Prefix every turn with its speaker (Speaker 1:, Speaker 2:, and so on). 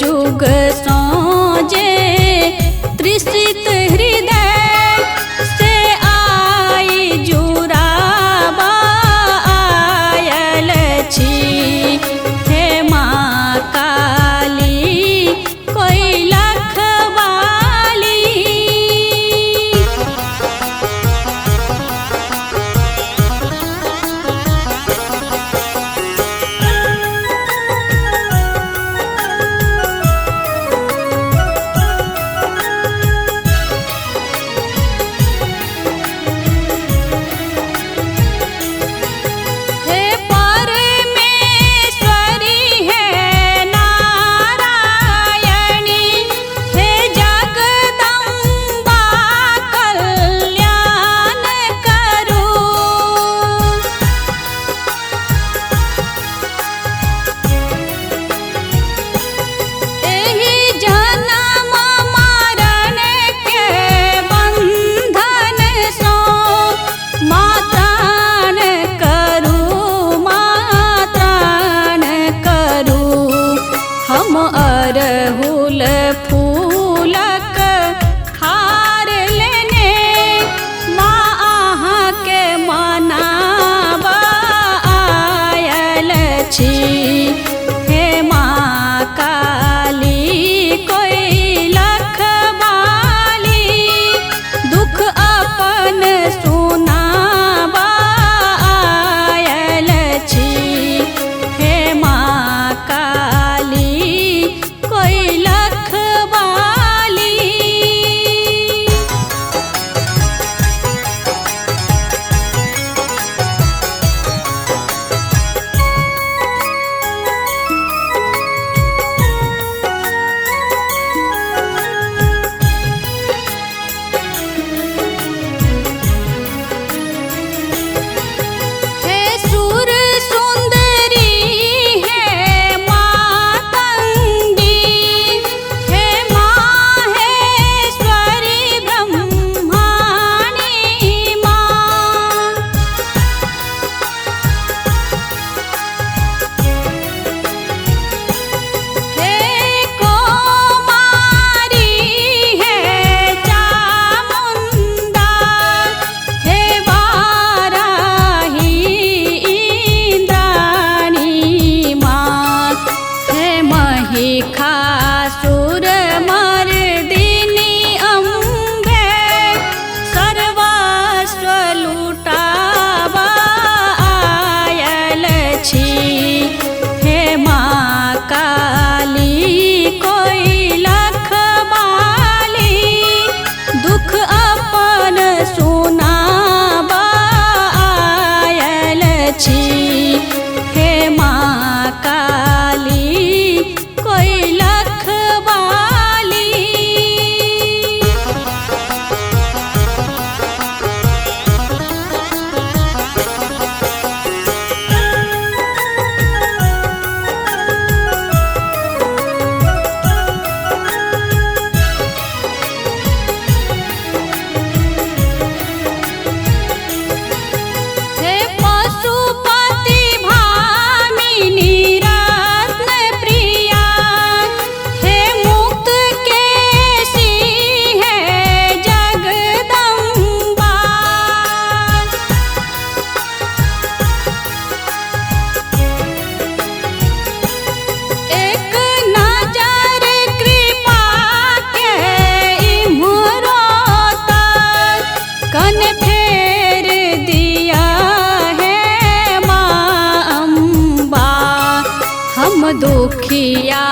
Speaker 1: जुग सोजे त्रिषित हृदय से आई जुराबा आयल छी। हे माँ काली कोई लखवाली, अरहुल फूलक हार लेने माँ अहाँ के मनाबा आयल छी। हे माँ काली कोई लखवाली दुख अपन सुनाबा आयल छी। हे माँ काली कोई लखवाली, खासुर मर्दिनी अम्बे सर्वस्व लुटाबा आयल छी। हे माँ काली कोई लखवाली दुख अपन सुनाबा आयल छी। हे माँ काली कोई लखवाली, दुखिया